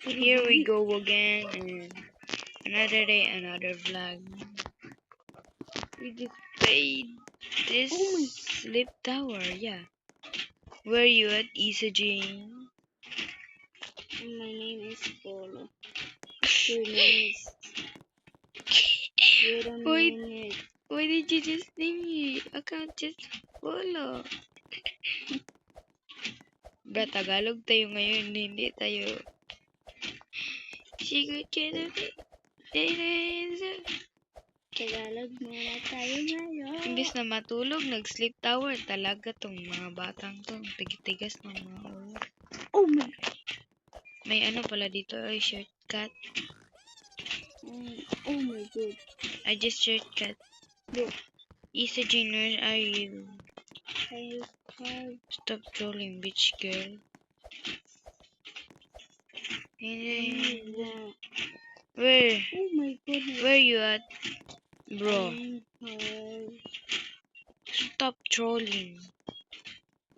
Here we go again, and another day, another vlog. We just played this sleep tower, yeah. Where you at, Isa Jane? My name is Polo. Your name is... Wait a minute. Why did you just name me? I can't just follow. Bra, Tagalog tayo ngayon, hindi tayo. Tagalog muna tayo ngayon. Imbis na matulog, nag-sleep tower talaga tong mga batang to. Tigitigas ng mga ulo. Oh my... May ano pala dito ay shortcut. Oh my god. I just shortcut. Look. Isa Jane, where are you? I have... Stop trolling, bitch girl. Where? Oh my goodness. Where you at, bro? Stop trolling.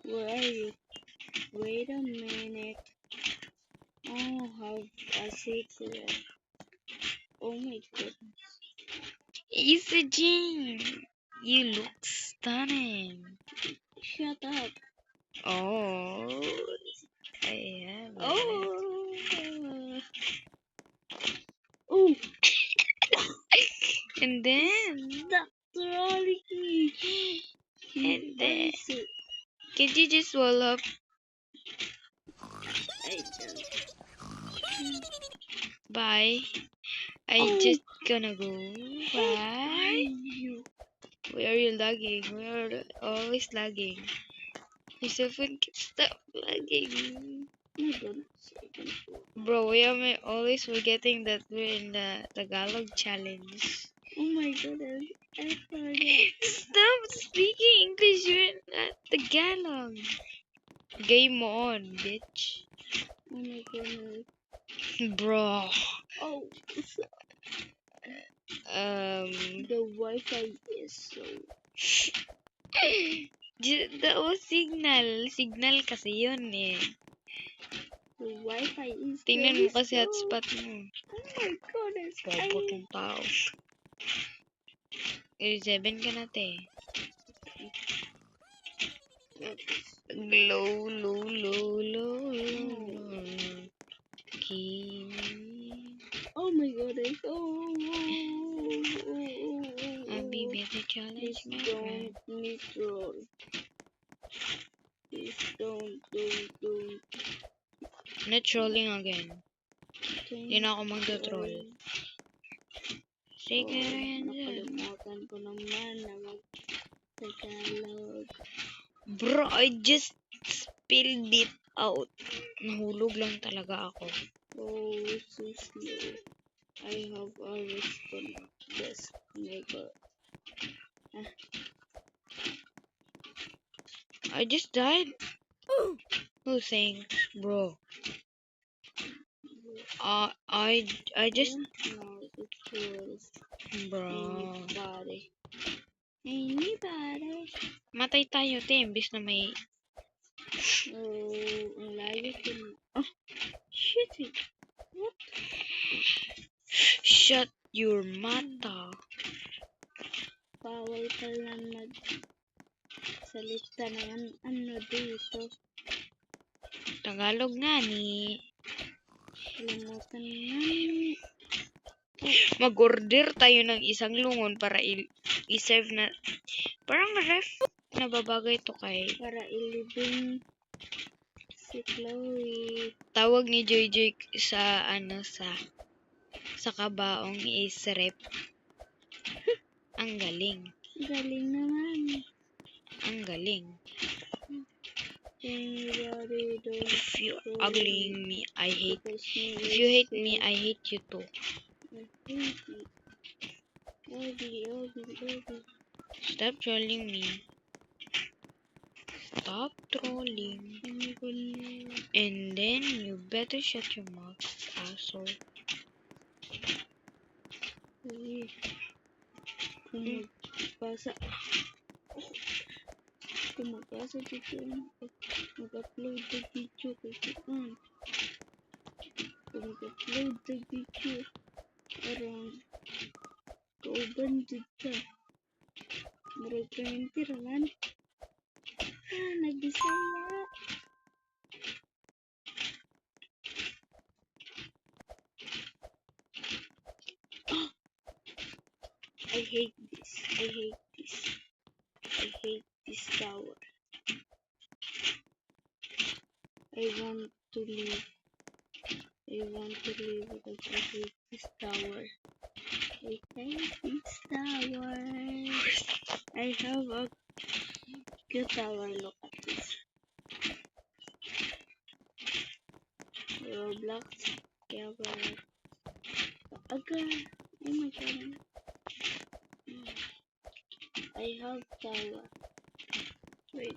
Where are you? Wait a minute. Oh, have a secret. Oh my goodness. Isa Jane, you look stunning. Shut up. Oh, I have it. Oh. And then, Stop trolling me. and then, can you just wall up? I don't. Bye. I just gonna go. Bye. Where are you lagging? Where are you always lagging? Your cell phone can stop lagging. Bro, why am I always forgetting that we're in the Tagalog challenge? Oh my goodness, I forgot. Stop speaking English, you're not Tagalog. Game on, bitch. Oh my goodness. Bro. Oh, The Wi-Fi is so... That was signal. Signal kasi yun eh. The Wi-Fi is... Tingnan mo kasi hotspot mo. Oh my goodness. Kaputong tao. 87 ka na te. Low. Oh my goodness. Oh. I'll be better challenge, my friend. Please troll. Please don't. Not trolling again. Hindi na ako magdo-troll. Sige rin. Nakalimutan ko naman na mag-Tagalog. Bro, I just spilled it out. Nahulog lang talaga ako. Oh, so slow. I have always been best neighbor. I just died. Who thinks, bro? I just... No, it was Bro. Anybody. Matay tayo, te. Imbis na may... Oh, ang layo ko na. Oh, shit. What? Shut your mata. Bawal pala mag-salita ng ano dito. Tagalog nga ni. Kalimutan naman. Mag-order tayo ng isang lungon para i-serve na. Parang ref na babagay to kay. Para ilibing si Chloe. Tawag ni Joy sa sa kabaong is rep. Ang galing. Galing naman. Ang galing. Anybody don't... If you ugly me, I hate. If you hate me, I hate you too. Stop trolling me. Stop trolling. And then you better shut your mouth, asshole. Kung magpasa dito, mag-upload ng video kasi Kung upload the video around kauban jud ka. Murag pamintir man. Nagbisaya. I hate this. I hate this. I hate this tower. I want to leave. I want to leave because I hate this tower. I hate this tower. I have a cute tower. Look at this. Roblox. Tower. Aga. Oh my god. I have tower. Wait.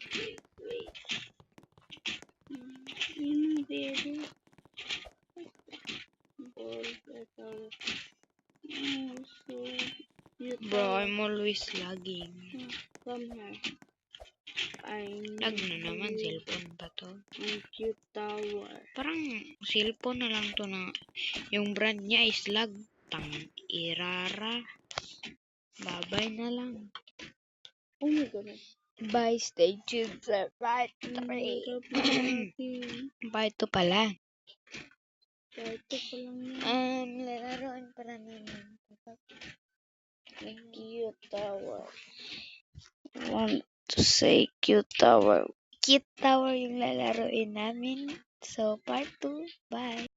Baby. Ball the tower. Oh, so cute. Bro, I'm always lagging. Come here. Lag na naman, cellphone ba to? Ang cute tower. Parang cellphone na lang to na yung brand niya is lag. Tang irara. Babay na lang. Oh my god. Bye, stay tuned sa part 3. Bye to pala. Ito pa lang yan. Lalaroin para namin. Cute tower. I want to say cute tower. Cute tower yung lalaroin namin. So, part 2. Bye.